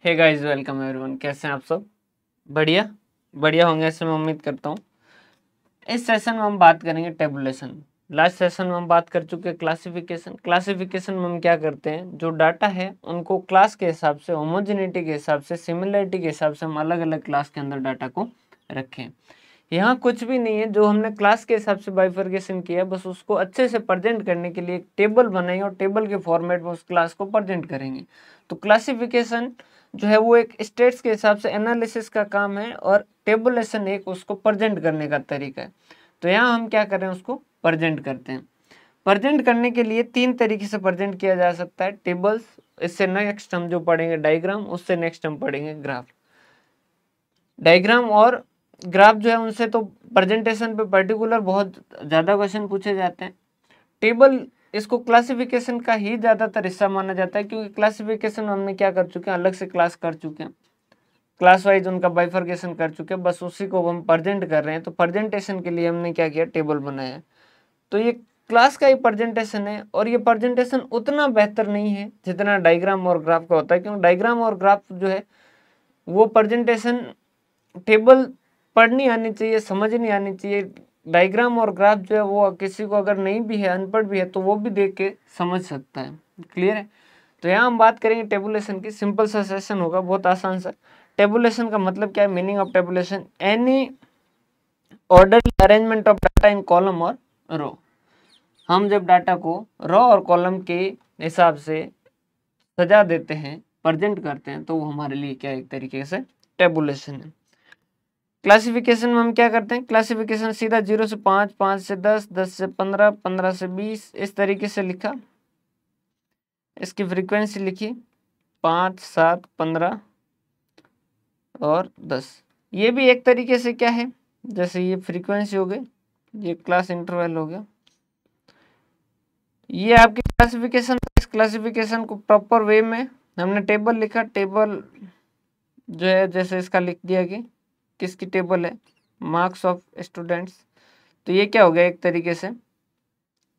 Hey guys, welcome everyone. कैसे हैं आप सब? बढ़िया बढ़िया होंगे ऐसे मैं उम्मीद करता हूँ। इस सेशन में हम बात करेंगे टेबुलेशन। लास्ट सेशन में हम बात कर चुके हैं क्लासिफिकेशन। क्लासिफिकेशन में हम क्या करते हैं, जो डाटा है उनको क्लास के हिसाब से, होमोजेनिटी के हिसाब से, सिमिलरिटी के हिसाब से हम अलग अलग क्लास के अंदर डाटा को रखें। यहाँ कुछ भी नहीं है, जो हमने क्लास के हिसाब से बाइफर्केशन किया, बस उसको अच्छे से प्रेजेंट करने के लिए एक टेबल बनाएंगे और टेबल के फॉर्मेट में उस क्लास को प्रेजेंट करेंगे। तो क्लासिफिकेशन जो है वो एक स्टेट्स के हिसाब से एनालिसिस का काम है और टेबुलेशन एक उसको प्रेजेंट करने का तरीका है। तो यहाँ हम क्या करें, उसको प्रेजेंट करते हैं। प्रेजेंट करने के लिए तीन तरीके से प्रेजेंट किया जा सकता है। टेबल्स, इससे नेक्स्ट हम जो पढ़ेंगे डायग्राम, उससे नेक्स्ट हम पढ़ेंगे ग्राफ। डायग्राम और ग्राफ जो है उनसे तो प्रेजेंटेशन पे पर्टिकुलर बहुत ज़्यादा क्वेश्चन पूछे जाते हैं। टेबल इसको क्लासिफिकेशन का ही ज़्यादातर हिस्सा माना जाता है, क्योंकि क्लासिफिकेशन हमने क्या कर चुके हैं, अलग से क्लास कर चुके हैं, क्लास वाइज उनका बाइफर्केशन कर चुके हैं, बस उसी को हम प्रेजेंट कर रहे हैं। तो प्रेजेंटेशन के लिए हमने क्या किया, टेबल बनाया है। तो ये क्लास का ही प्रेजेंटेशन है और ये प्रेजेंटेशन उतना बेहतर नहीं है जितना डायग्राम और ग्राफ का होता है, क्योंकि डायग्राम और ग्राफ जो है वो प्रेजेंटेशन टेबल पढ़नी आनी चाहिए, समझनी आनी चाहिए। डायग्राम और ग्राफ जो है वो किसी को अगर नहीं भी है, अनपढ़ भी है, तो वो भी देख के समझ सकता है। क्लियर है? तो यहाँ हम बात करेंगे टेबुलेशन की। सिंपल सा सेशन होगा, बहुत आसान सा। टेबुलेशन का मतलब क्या है? Meaning of tabulation, any orderly arrangement of data in column और रो। हम जब डाटा को रो और कॉलम के हिसाब से सजा देते हैं, प्रेजेंट करते हैं, तो वो हमारे लिए क्या, एक तरीके से टेबुलेशन है। क्लासिफिकेशन में हम क्या करते हैं, क्लासिफिकेशन सीधा 0 से 5, 5 से 10, 10 से 15, 15 से 20, इस तरीके से लिखा। इसकी फ्रीक्वेंसी लिखी 5, 7, 15 और 10। ये भी एक तरीके से क्या है, जैसे ये फ्रीक्वेंसी हो गई, ये क्लास इंटरवल हो गया, ये आपकी क्लासिफिकेशन। इस क्लासिफिकेशन को प्रॉपर वे में हमने टेबल लिखा। टेबल जो है जैसे इसका लिख दिया कि किसकी टेबल है, मार्क्स ऑफ स्टूडेंट्स। तो ये क्या हो गया, एक तरीके से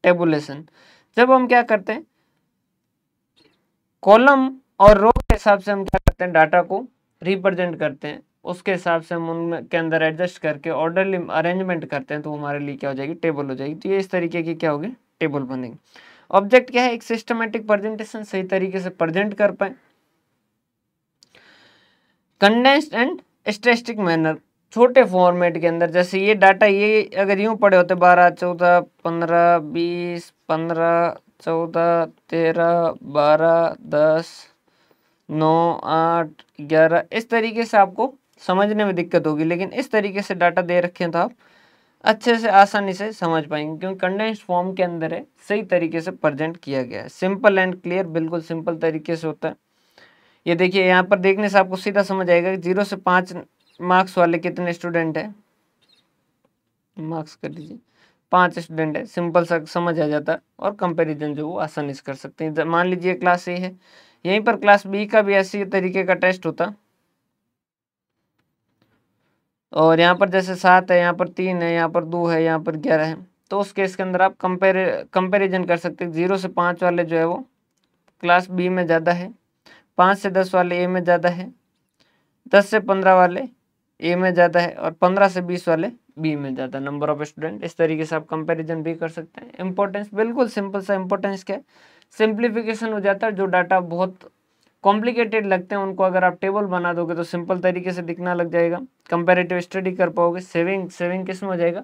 टेबुलेशन। जब हम क्या करते हैं, कॉलम और रो के हिसाब से हम क्या करते हैं, डाटा को रिप्रेजेंट करते हैं, उसके हिसाब से हम उनके अंदर एडजस्ट करके ऑर्डरली अरेंजमेंट करते हैं, तो हमारे लिए क्या हो जाएगी, टेबल हो जाएगी। तो ये इस तरीके की क्या होगी, टेबल बनेगी। ऑब्जेक्ट क्या है, एक सिस्टमेटिक प्रेजेंटेशन, सही तरीके से प्रेजेंट कर पाए। कंडेंस्ड एंड स्टैटिस्टिक मैनर, छोटे फॉर्मेट के अंदर। जैसे ये डाटा, ये अगर यूं पड़े होते 12, 14, 15, 20, 15, 14, 13, 12, 10, 9, 8, 11, इस तरीके से आपको समझने में दिक्कत होगी। लेकिन इस तरीके से डाटा दे रखे हैं तो आप अच्छे से, आसानी से समझ पाएंगे, क्योंकि कंडेंस्ड फॉर्म के अंदर है, सही तरीके से प्रेजेंट किया गया है। सिंपल एंड क्लियर, बिल्कुल सिंपल तरीके से होता है। ये देखिए, यहाँ पर देखने से आपको सीधा समझ आएगा कि 0 से 5 मार्क्स वाले कितने स्टूडेंट हैं। मार्क्स कर लीजिए, 5 स्टूडेंट है, सिंपल सा समझ आ जाता है और कंपैरिजन जो वो आसानी से कर सकते हैं। मान लीजिए क्लास ए है, यहीं पर क्लास बी का भी ऐसी तरीके का टेस्ट होता, और यहाँ पर जैसे 7 है, यहाँ पर 3 है, यहाँ पर 2 है, यहाँ पर 11 है, तो उस केस के अंदर आप कंपेरिजन कर सकते हैं। 0 से 5 वाले जो है वो क्लास बी में ज़्यादा है, 5 से 10 वाले ए में ज़्यादा है, 10 से 15 वाले ए में ज़्यादा है, और 15 से 20 वाले बी में ज़्यादा नंबर ऑफ स्टूडेंट। इस तरीके से आप कंपैरिजन भी कर सकते हैं। इंपॉर्टेंस बिल्कुल सिंपल सा, इंपॉर्टेंस क्या है, सिंप्लीफिकेशन हो जाता है। जो डाटा बहुत कॉम्प्लिकेटेड लगते हैं उनको अगर आप टेबल बना दोगे तो सिंपल तरीके से दिखना लग जाएगा, कंपैरेटिव स्टडी कर पाओगे। सेविंग किस में हो जाएगा,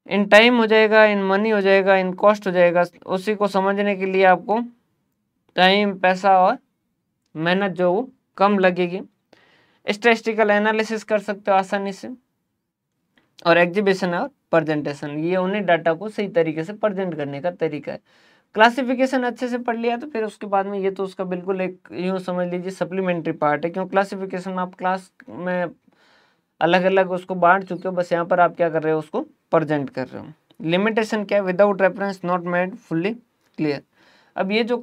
इन टाइम हो जाएगा, इन मनी हो जाएगा, इन कॉस्ट हो जाएगा। उसी को समझने के लिए आपको टाइम, पैसा और मेहनत जो वो कम लगेगी। स्टैटिस्टिकल एनालिसिस कर सकते हो आसानी से, और एग्जीबिशन और प्रेजेंटेशन, ये उन्हें डाटा को सही तरीके से प्रेजेंट करने का तरीका है। क्लासिफिकेशन अच्छे से पढ़ लिया तो फिर उसके बाद में ये तो उसका बिल्कुल एक यूँ समझ लीजिए सप्लीमेंट्री पार्ट है, क्यों क्लासिफिकेशन आप क्लास में अलग अलग उसको बांट चुके हो, बस यहाँ पर आप क्या कर रहे हो, उसको प्रेजेंट कर रहे हो। लिमिटेशन क्या है, without reference not made fully clear. अब ये जो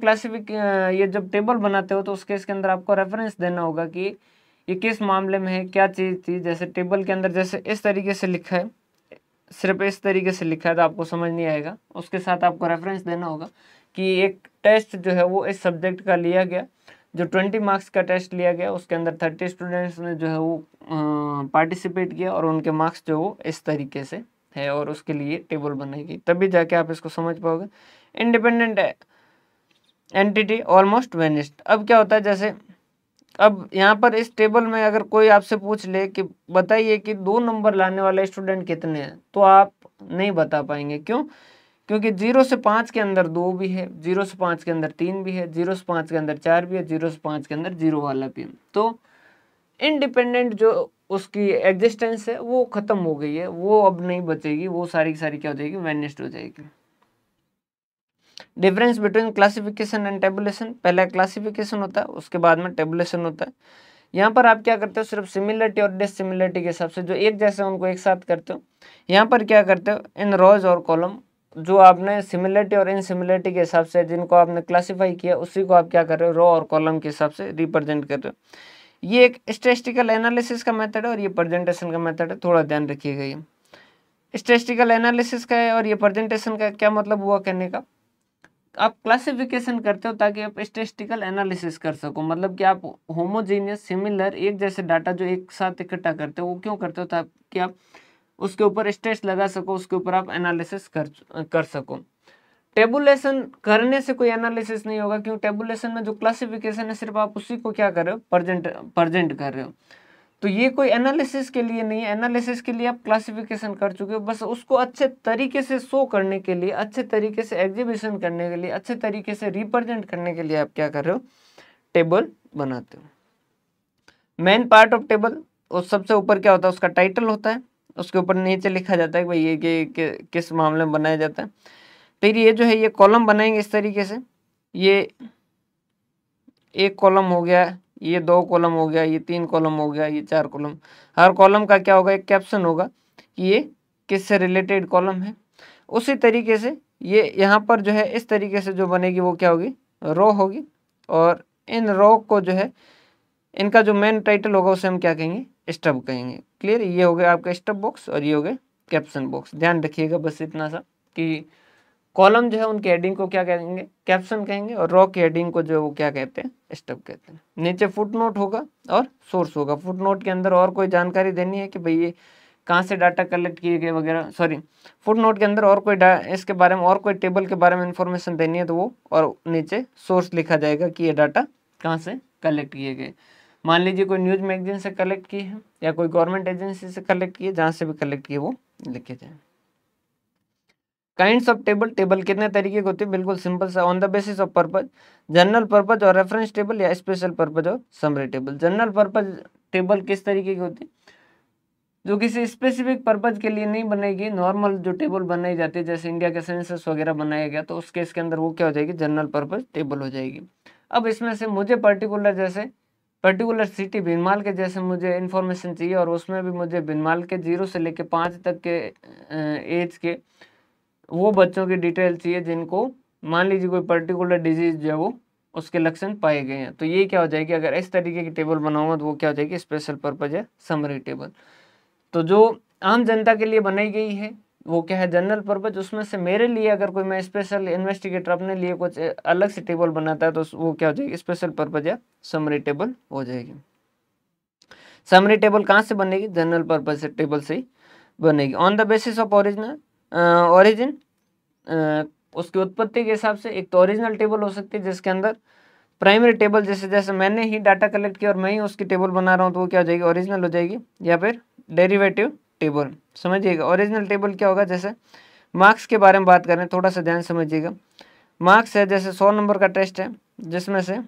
ये जब टेबल बनाते हो तो उस केस के अंदर आपको रेफरेंस देना होगा कि ये किस मामले में है, क्या चीज़ थी। जैसे टेबल के अंदर जैसे इस तरीके से लिखा है, सिर्फ इस तरीके से लिखा है तो आपको समझ नहीं आएगा। उसके साथ आपको रेफरेंस देना होगा कि एक टेस्ट जो है वो इस सब्जेक्ट का लिया गया, जो 20 मार्क्स का टेस्ट लिया गया उसके अंदर 30 स्टूडेंट्स ने जो है वो पार्टिसिपेट किया और उनके मार्क्स जो वो इस तरीके से है और उसके लिए टेबल बनाएगी, तभी जाके आप इसको समझ पाओगे। Independent entity almost vanished. अब क्या होता है, जैसे अब यहाँ पर इस टेबल में अगर कोई आपसे पूछ ले कि बताइए कि 2 नंबर लाने वाले स्टूडेंट कितने हैं, तो आप नहीं बता पाएंगे। क्यों? क्योंकि 0 से 5 के अंदर 2 भी है, 0 से 5 के अंदर 3 भी है, 0 से 5 के अंदर 4 भी है, 0 से 5 के अंदर 0 वाला भी है। तो इंडिपेंडेंट जो उसकी एग्जिस्टेंस है वो खत्म हो गई है, वो अब नहीं बचेगी, वो सारी की सारी क्या हो जाएगी, वेनिस्ड हो जाएगी। Difference between classification and tabulation, पहले क्लासिफिकेशन होता है उसके बाद में टेबुलेशन होता है। यहाँ पर आप क्या करते हो, सिर्फ सिमिलरिटी और डिसिमिलरिटी के हिसाब से जो एक जैसे उनको एक साथ करते हो। यहाँ पर क्या करते हो, इन रोज और कॉलम जो आपने सिमिलरिटी और इनसिमिलरिटी के हिसाब से जिनको आपने क्लासिफाई किया उसी को आप क्या कर रहे हो, रो और कॉलम के हिसाब से रिप्रेजेंट कर रहे हो। ये एक स्टैटिस्टिकल एनालिसिस का मेथड है और ये प्रेजेंटेशन का मेथड है, थोड़ा ध्यान रखिएगा। ये स्टैटिस्टिकल एनालिसिस का है और ये प्रेजेंटेशन का क्या मतलब हुआ कहने का, आप क्लासिफिकेशन करते हो ताकि आप स्टैटिस्टिकल एनालिसिस कर सको, मतलब कि आप होमोजेनियस सिमिलर एक जैसे डाटा जो एक साथ इकट्ठा करते हो वो क्यों करते हो, ताकि आप उसके ऊपर स्टेट्स लगा सको, उसके ऊपर आप एनालिसिस कर सको। टेबुलेशन करने से कोई एनालिसिस नहीं होगा, क्यों, टेबुलेशन में जो क्लासिफिकेशन है सिर्फ आप उसी को क्या कर रहे हो, प्रेजेंट कर रहे हो। तो ये कोई एनालिसिस के लिए नहीं है, एनालिसिस के लिए आप क्लासिफिकेशन कर चुके हो, बस उसको अच्छे तरीके से शो करने के लिए, अच्छे तरीके से एग्जीबिशन करने के लिए, अच्छे तरीके से रिप्रेजेंट करने के लिए आप क्या कर रहे हो, टेबल बनाते हो। मेन पार्ट ऑफ टेबल, उस सबसे ऊपर क्या होता है, उसका टाइटल होता है, उसके ऊपर नीचे लिखा जाता है कि भाई ये किस मामले में बनाया जाता है। फिर ये जो है ये कॉलम बनाएंगे इस तरीके से, ये एक कॉलम हो गया, ये 2 कॉलम हो गया, ये 3 कॉलम हो गया, ये 4 कॉलम। हर कॉलम का क्या होगा, एक कैप्शन होगा कि ये किससे रिलेटेड कॉलम है। उसी तरीके से ये यहाँ पर जो है इस तरीके से जो बनेगी वो क्या होगी, रो होगी। और इन रो को जो है इनका जो मेन टाइटल होगा उसे हम क्या कहेंगे, स्टब कहेंगे। क्लियर, ये हो गया आपका स्टब बॉक्स और ये हो गया कैप्शन बॉक्स। ध्यान रखिएगा बस इतना सा कि कॉलम जो है उनके हेडिंग को क्या कहेंगे, कैप्शन कहेंगे, और रो की हेडिंग को जो है वो क्या कहते हैं, स्टब कहते हैं। नीचे फुटनोट होगा और सोर्स होगा। फुटनोट के अंदर और कोई जानकारी देनी है कि भाई ये कहाँ से डाटा कलेक्ट किए गए वगैरह, सॉरी फुटनोट के अंदर और कोई इसके बारे में और कोई टेबल के बारे में इंफॉर्मेशन देनी है तो वो, और नीचे सोर्स लिखा जाएगा कि ये डाटा कहाँ से कलेक्ट किए गए। मान लीजिए कोई न्यूज मैगजीन से कलेक्ट किए हैं या कोई गवर्नमेंट एजेंसी से कलेक्ट किए, जहाँ से भी कलेक्ट किए वो लिखे जाए। काइंड्स ऑफ टेबल, टेबल कितने तरीके के होते हैं, बिल्कुल सिंपल सा, on the basis of purpose, general purpose और रेफरेंस टेबल या स्पेशल पर्पज और summary table. General purpose table किस तरीके की होती है, जो किसी स्पेसिफिक पर्पज के लिए नहीं बनेगी। नॉर्मल जो टेबल बनाई जाती है, जैसे इंडिया के सेंसस वगैरह बनाया गया, तो उस केस के अंदर वो क्या हो जाएगी, जनरल पर्पज टेबल हो जाएगी। अब इसमें से मुझे पर्टिकुलर सिटी भिनमाल के जैसे मुझे इन्फॉर्मेशन चाहिए, और उसमें भी मुझे भिनमाल के 0 से लेके 5 तक के एज के वो बच्चों की डिटेल चाहिए जिनको मान लीजिए कोई पर्टिकुलर डिजीज जो है वो उसके लक्षण पाए गए हैं। तो ये क्या हो जाएगी, अगर इस तरीके की टेबल बनाऊंगा तो वो क्या हो जाएगी, स्पेशल पर्पज या समरी टेबल। तो जो आम जनता के लिए बनाई गई है वो क्या है, जनरल पर्पज। उसमें से मेरे लिए अगर कोई, मैं स्पेशल इन्वेस्टिगेटर अपने लिए कुछ अलग से टेबल बनाता है तो वो क्या हो जाएगी, स्पेशल पर्पज या समरी टेबल हो जाएगी। समरी टेबल कहाँ से बनेगी, जनरल पर्पज से टेबल से ही बनेगी। On the basis of origin, उसकी उत्पत्ति के हिसाब से एक तो ओरिजिनल टेबल हो सकती है जिसके अंदर प्राइमरी टेबल, जैसे जैसे मैंने ही डाटा कलेक्ट किया और मैं ही उसकी टेबल बना रहा हूँ तो वो क्या हो जाएगी, ओरिजिनल हो जाएगी। या फिर डेरिवेटिव टेबल, समझिएगा। ओरिजिनल टेबल क्या होगा, जैसे मार्क्स के बारे में बात करें, थोड़ा सा ध्यान समझिएगा। मार्क्स है, जैसे 100 नंबर का टेस्ट है जिसमें से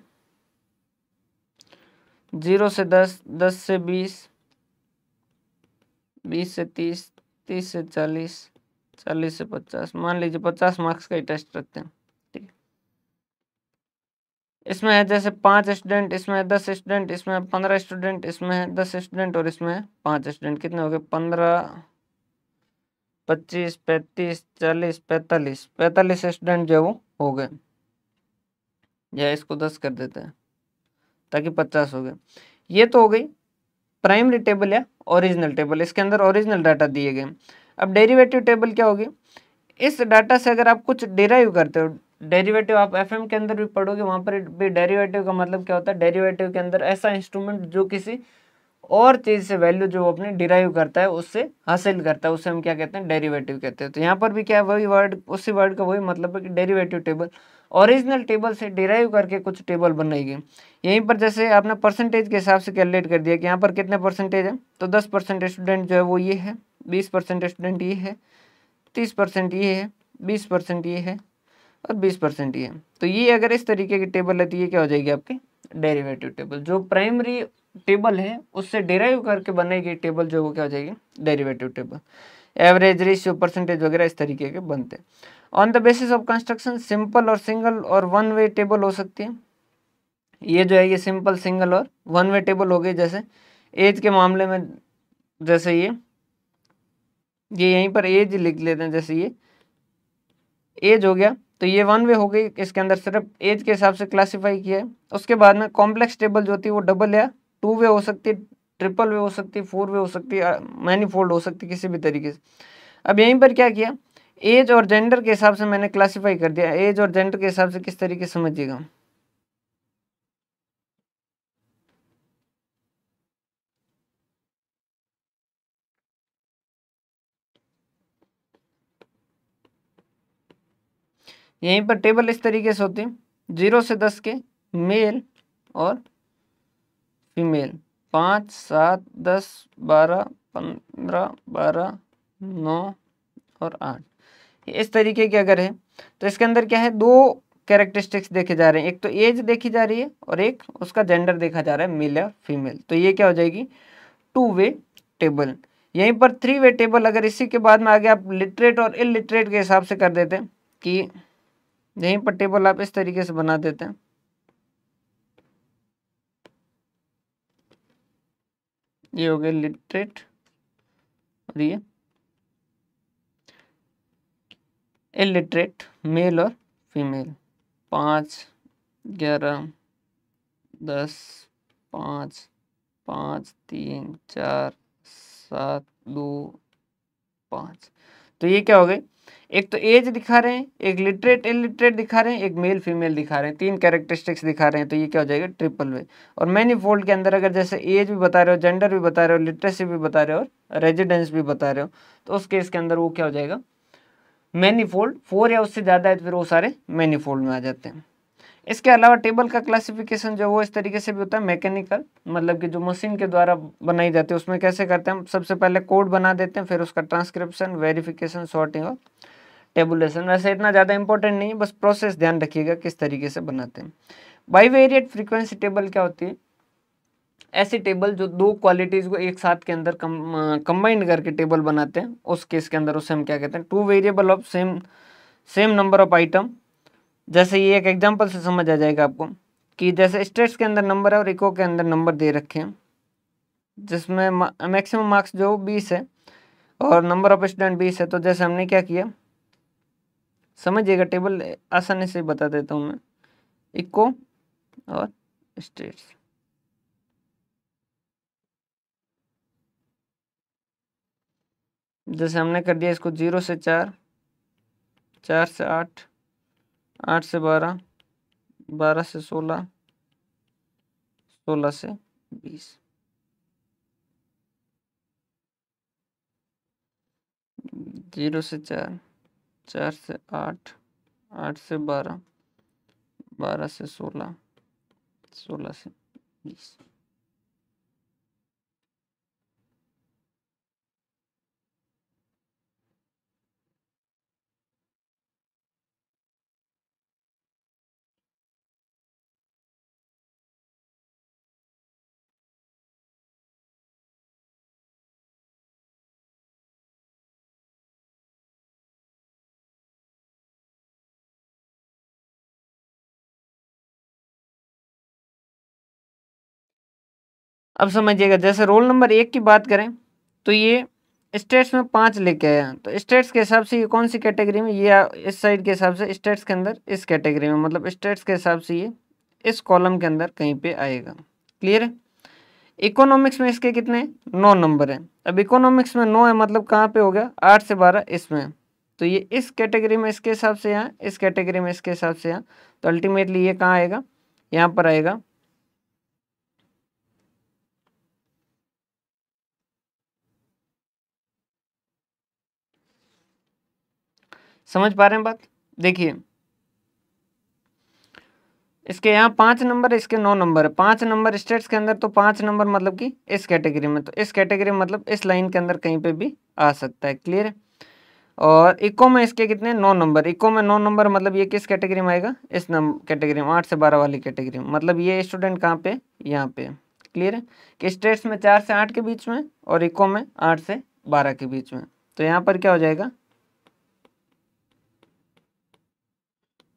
0 से 10, 10 से 20, 20 से 30, 30 से 40, 40 से 50, मान लीजिए 50 मार्क्स का ही टेस्ट रखते हैं, ठीक है। इसमें है जैसे 5 स्टूडेंट, इसमें है 10 स्टूडेंट, इसमें है 15 स्टूडेंट, इसमें है 10 स्टूडेंट और इसमें है 5 स्टूडेंट। कितने हो गए, 15, 25, 35, 40, 45, 45 स्टूडेंट जो है वो हो गए। या इसको 10 कर देते हैं ताकि 50 हो गए। ये तो हो गई प्राइमरी टेबल या ओरिजिनल टेबल, इसके अंदर ओरिजिनल डाटा दिए गए। अब डेरिवेटिव टेबल क्या होगी, इस डाटा से अगर आप कुछ डिराइव करते हो, डेरिवेटिव आप एफएम के अंदर भी पढ़ोगे, वहां पर भी डेरिवेटिव का मतलब क्या होता है, डेरिवेटिव के अंदर ऐसा इंस्ट्रूमेंट जो किसी और चीज से वैल्यू जो अपने डिराइव करता है उससे हासिल करता है, उससे हम क्या कहते हैं, डेरिवेटिव कहते हैं। तो यहाँ पर भी क्या है, वही वर्ड, उसी वर्ड का वही मतलब है कि डेरिवेटिव टेबल, ओरिजिनल टेबल से डिराइव करके कुछ टेबल बनाएगी। यहीं पर जैसे आपने परसेंटेज के हिसाब से कैलकुलेट कर दिया कि यहाँ पर कितने परसेंटेज है, तो 10% स्टूडेंट जो है वो ये है, 20% स्टूडेंट ये है, 30% ये है, 20% ये है और 20% ये है। तो ये अगर इस तरीके की टेबल है तो ये क्या हो जाएगी आपकी डेरिवेटिव टेबल। जो प्राइमरी टेबल है उससे डिराइव करके बनाई टेबल जो वो क्या हो जाएगी derivative table. Average, ratio, percentage वगैरह इस तरीके के बनते हैं। On the basis of construction simple और सिंगल और वन वे टेबल हो सकती है। ये जो है ये सिंपल, सिंगल और वन वे टेबल हो गई। जैसे एज के मामले में, जैसे ये यहीं पर एज लिख लेते हैं, जैसे ये एज हो गया तो ये वन वे हो गई, इसके अंदर सिर्फ एज के हिसाब से क्लासिफाई किया है। उसके बाद में कॉम्प्लेक्स टेबल जो होती है वो डबल या टू वे हो सकती है, ट्रिपल वे हो सकती है, फोर वे हो सकती है, मैनीफोल्ड हो सकती है, किसी भी तरीके से। अब यहीं पर क्या किया, एज और जेंडर के हिसाब से मैंने क्लासिफाई कर दिया। एज और जेंडर के हिसाब से किस तरीके से समझिएगा, यहीं पर टेबल इस तरीके से होती है, 0 से 10 के मेल और फीमेल, 5, 7, 10, 12, 15, 12, 9 और 8, इस तरीके के अगर है तो इसके अंदर क्या है, दो कैरेक्टरिस्टिक्स देखे जा रहे हैं, एक तो एज देखी जा रही है और एक उसका जेंडर देखा जा रहा है, मेल या फीमेल। तो ये क्या हो जाएगी टू वे टेबल। यहीं पर थ्री वे टेबल अगर इसी के बाद में आगे आप लिटरेट और इलिटरेट के हिसाब से कर देते हैं कि यहीं पर टेबल आप इस तरीके से बना देते हैं, ये हो गया लिटरेट और ये इलिटरेट, मेल और फीमेल, 5, 11, 10, 5, 5, 3, 4, 7, 2, 5। तो ये क्या हो गए, एक तो एज दिखा रहे हैं, एक लिटरेट इलिटरेट दिखा रहे हैं, एक मेल फीमेल दिखा रहे हैं, तीन कैरेक्टरिस्टिक्स दिखा रहे हैं। तो ये क्या हो जाएगा ट्रिपल वे। और मैनीफोल्ड के अंदर अगर जैसे एज भी बता रहे हो, जेंडर भी बता रहे हो, लिटरेसी भी बता रहे हो और रेजिडेंस भी बता रहे हो, तो उस केस के अंदर वो क्या हो जाएगा मैनीफोल्ड। 4 या उससे ज़्यादा है तो फिर वो सारे मैनीफोल्ड में आ जाते हैं। इसके अलावा टेबल का क्लासिफिकेशन जो वो इस तरीके से भी होता है मैकेनिकल, मतलब कि जो मशीन के द्वारा बनाई जाती है उसमें कैसे करते हैं हम, सबसे पहले कोड बना देते हैं, फिर उसका ट्रांसक्रिप्शन, वेरिफिकेशन, सॉर्टिंग और टेबुलेशन। वैसे इतना ज़्यादा इंपॉर्टेंट नहीं है, बस प्रोसेस ध्यान रखिएगा किस तरीके से बनाते हैं। बाईवेरिएट फ्रीक्वेंसी टेबल क्या होती है, ऐसी टेबल जो दो क्वालिटीज को एक साथ के अंदर कंबाइंड करके टेबल बनाते हैं, उस केस के अंदर उसे हम क्या कहते हैं two variable of same number of item. जैसे ये एक एग्जांपल से समझ आ जाएगा आपको कि जैसे स्टेट्स के अंदर नंबर है और इको के अंदर नंबर दे रखे हैं, जिसमें मैक्सिमम मार्क्स जो 20 है और नंबर ऑफ स्टूडेंट 20 है। तो जैसे हमने क्या किया समझिएगा, टेबल आसानी से बता देता हूँ मैं, इको और स्टेट्स। जैसे हमने कर दिया इसको 0 से 4, 4 से 8, 8 से 12, 12 से 16, 16 से 20। 0 से 4, 4 से 8, 8 से 12, 12 से 16, 16 से 20। अब समझिएगा, जैसे रोल नंबर 1 की बात करें तो ये स्टेट्स में 5 लेके आया, तो स्टेट्स के हिसाब से ये कौन सी कैटेगरी में, ये इस साइड के हिसाब से स्टेट्स के अंदर इस कैटेगरी में, मतलब स्टेट्स के हिसाब से ये इस कॉलम के अंदर कहीं पे आएगा। क्लियर है। इकोनॉमिक्स में इसके कितने 9 नंबर हैं। अब इकोनॉमिक्स में 9 है मतलब कहाँ पे हो गया 8 से 12 इसमें, तो ये इस कैटेगरी में इसके हिसाब से यहाँ, इस कैटेगरी में इसके हिसाब से यहाँ, तो अल्टीमेटली ये कहाँ आएगा, यहाँ पर आएगा। समझ पा रहे हैं बात? देखिए इसके यहाँ 5 नंबर, इसके 9 नंबर है, 5 नंबर स्टेट्स के अंदर, तो 5 नंबर मतलब कि इस कैटेगरी में, तो इस कैटेगरी मतलब इस लाइन के अंदर कहीं पे भी आ सकता है। क्लियर है? और इको में इसके कितने, 9 नंबर, इको में 9 नंबर मतलब ये किस कैटेगरी में आएगा, इस कैटेगरी में, 8 से 12 वाली कैटेगरी में, मतलब ये स्टूडेंट कहाँ पे, यहाँ पे। क्लियर है? कि स्टेट्स में 4 से 8 के बीच में और इको में 8 से 12 के बीच में, तो यहाँ पर क्या हो जाएगा,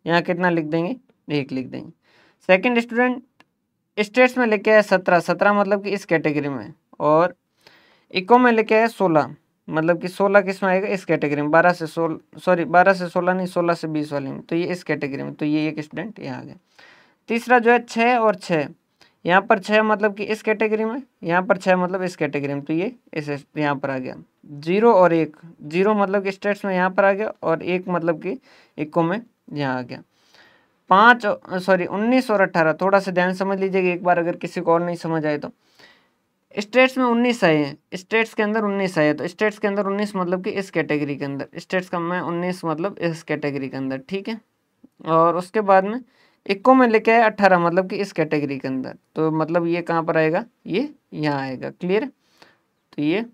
यहाँ कितना लिख देंगे, 1 लिख देंगे। सेकंड स्टूडेंट स्टेट्स में लेके आया 17, 17 मतलब कि इस कैटेगरी में, और इको में लेके आया 16, मतलब कि 16 किस में आएगा, इस कैटेगरी में, 12 से 16 नहीं, 16 से 20 वाली में, तो ये इस कैटेगरी में, तो ये एक स्टूडेंट यहाँ आ गया। तीसरा जो है 6 और 6, यहाँ पर 6 मतलब कि इस कैटेगरी में, यहाँ पर 6 मतलब इस कैटेगरी में, तो ये इस यहाँ पर आ गया। 0 और 1, 0 मतलब कि स्टेट्स में यहाँ पर आ गया, और 1 मतलब कि इको में यहाँ आ गया। 19 और 18, थोड़ा सा ध्यान समझ लीजिएगा एक बार, अगर किसी को और नहीं समझ आए तो। स्टेट्स में 19 आए हैं, स्टेट्स के अंदर 19 आए, तो स्टेट्स के अंदर 19 मतलब कि इस कैटेगरी के अंदर, स्टेट्स का में 19 मतलब इस कैटेगरी के अंदर। ठीक है? और उसके बाद में इको में लेके आए 18 मतलब कि इस कैटेगरी के अंदर, तो मतलब ये कहाँ पर आएगा, ये यहाँ आएगा। क्लियर? तो ये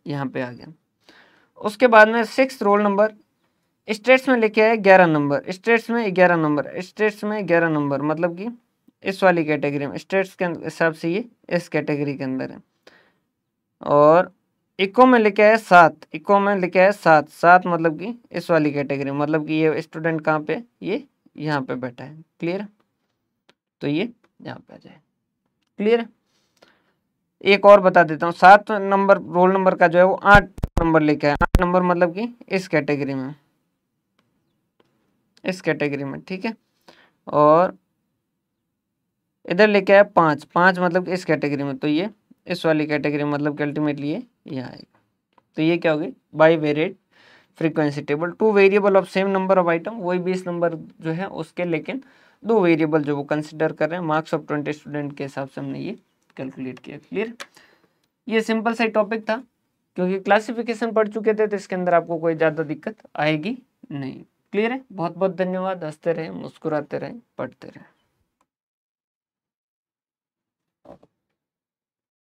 यहाँ पे आ गया। उसके बाद में 6 रोल नंबर स्टेट्स में लेके आए 11 नंबर, स्टेट्स में 11 नंबर, स्टेट्स में 11 नंबर मतलब कि इस वाली कैटेगरी में, स्टेट्स के हिसाब से ये इस कैटेगरी के अंदर है। और इको में लेके आया 7, इको में लेके आया 7, 7 मतलब कि इस वाली कैटेगरी, मतलब कि ये स्टूडेंट कहाँ पे, ये यहाँ पे बैठा है। क्लियर? तो ये यहाँ पे आ जाए। क्लियर? एक और बता देता हूँ, 7 नंबर रोल नंबर का जो है वो 8 नंबर लेके आया, 8 नंबर मतलब कि इस कैटेगरी में, इस कैटेगरी में। ठीक है? और इधर लेके आया 5, 5 मतलब कि इस कैटेगरी में, तो ये इस वाली कैटेगरी मतलब कि अल्टीमेटली ये यहाँ आएगा। तो ये क्या हो गई, by variate frequency table, 2 variable of same number of item, वही 20 नंबर जो है उसके, लेकिन 2 वेरिएबल जो वो कंसिडर कर रहे हैं, मार्क्स ऑफ 20 स्टूडेंट के हिसाब से हमने ये कैलकुलेट किया। क्लियर? ये सिंपल सा टॉपिक था, क्योंकि क्लासिफिकेशन पढ़ चुके थे, तो इसके अंदर आपको कोई ज़्यादा दिक्कत आएगी नहीं। क्लियर है? बहुत बहुत धन्यवाद। हंसते रहें, मुस्कुराते रहें, पढ़ते रहें।